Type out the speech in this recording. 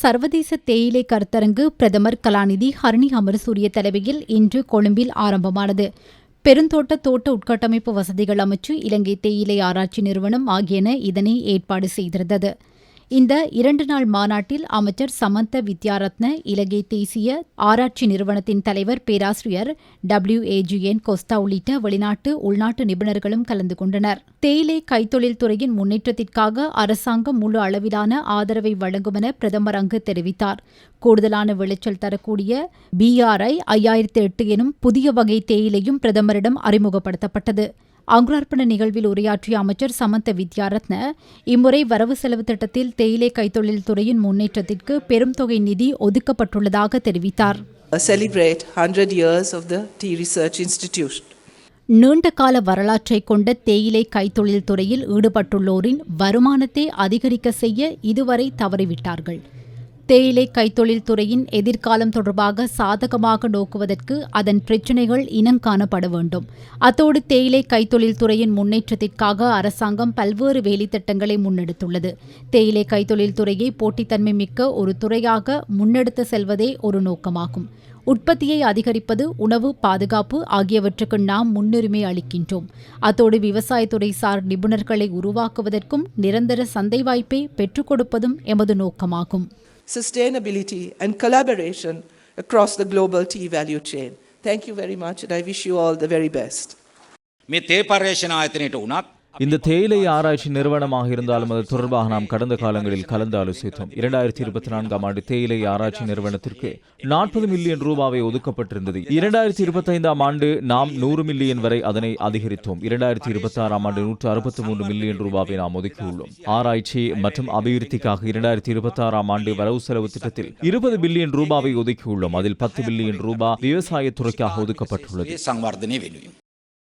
சர்வதேச தேயிலை கருத்தரங்கு பிரதமர் கலாநிதி ஹரணி அமரசூரிய தலைமையில் இன்று கொழும்பில் ஆரம்பமானது. பெருந்தோட்ட தோட்ட உட்கட்டமைப்பு வசதிகள் அமைச்சு, இலங்கை தேயிலை ஆராய்ச்சி நிறுவனம் ஆகியன இதனை ஏற்பாடு செய்திருந்தது. இந்த 2 நாள் மாநாட்டில் அமைச்சர் சமந்த வித்யாரத்ன, இலங்கை தேசிய ஆராய்ச்சி நிறுவனத்தின் தலைவர் பேராசிரியர் WAGN கோஸ்தா உள்ளிட்ட வெளிநாட்டு உள்நாட்டு நிபுணர்களும் கலந்து கொண்டனர். தேயிலை கைத்தொழில் துறையின் முன்னேற்றத்திற்காக அரசாங்கம் முழு அளவிலான ஆதரவை வழங்கும் என பிரதமர் அங்கு தெரிவித்தார். கூடுதலான விளைச்சல் தரக்கூடிய BRI 5008 எனும் புதிய வகை தேயிலையும் பிரதமரிடம் அறிமுகப்படுத்தப்பட்டது. அங்குரார்ப்பண நிகழ்வில் உரையாற்றிய அமைச்சர் சமந்த வித்யாரத்ன, இம்முறை வரவு செலவு திட்டத்தில் தேயிலை கைத்தொழில் துறையின் முன்னேற்றத்திற்கு பெரும் தொகை நிதி ஒதுக்கப்பட்டுள்ளதாக தெரிவித்தார். நீண்டகால வரலாற்றை கொண்ட தேயிலை கைத்தொழில் துறையில் ஈடுபட்டுள்ளோரின் வருமானத்தை அதிகரிக்க செய்ய இதுவரை தவறிவிட்டார்கள். தேயிலை கைத்தொழில் துறையின் எதிர்காலம் தொடர்பாக சாதகமாக நோக்குவதற்கு அதன் பிரச்சினைகள் இனங்காணப்பட வேண்டும். அத்தோடு தேயிலை கைத்தொழில் துறையின் முன்னேற்றத்திற்காக அரசாங்கம் பல்வேறு வேலைத்திட்டங்களை முன்னெடுத்துள்ளது. தேயிலை கைத்தொழில் துறையை போட்டித்தன்மை மிக்க ஒரு துறையாக முன்னெடுத்து செல்வதே ஒரு நோக்கமாகும். உற்பத்தியை அதிகரிப்பது, உணவு பாதுகாப்பு ஆகியவற்றுக்கு நாம் முன்னுரிமை அளிக்கின்றோம். அத்தோடு விவசாயத்துறை சார் நிபுணர்களை உருவாக்குவதற்கும் நிரந்தர சந்தை வாய்ப்பை பெற்றுக் கொடுப்பதும் எமது நோக்கமாகும். Sustainability and collaboration across the global tea value chain. Thank you very much and I wish you all the very best. இந்த தேயிலை ஆராய்ச்சி நிறுவனமாக இருந்தாலும் அது தொடர்பாக நாம் கடந்த காலங்களில் கலந்து ஆலோசித்தோம். 2024ஆம் ஆண்டு தேயிலை ஆராய்ச்சி நிறுவனத்திற்கு 40 மில்லியன் ரூபாவை ஒதுக்கப்பட்டிருந்தது. 2025ஆம் ஆண்டு நாம் 100 மில்லியன் வரை அதனை அதிகரித்தோம். 2026ஆம் ஆண்டு 163 மில்லியன் ரூபாவை நாம் ஒதுக்கியுள்ளோம். ஆராய்ச்சி மற்றும் அபிவிருத்திக்காக 2026ஆம் ஆண்டு வரவு செலவு திட்டத்தில் 20 பில்லியன் ரூபாவை ஒதுக்கியுள்ளோம். அதில் 10 பில்லியன் ரூபாய் விவசாயத்துறைக்காக ஒதுக்கப்பட்டுள்ளது.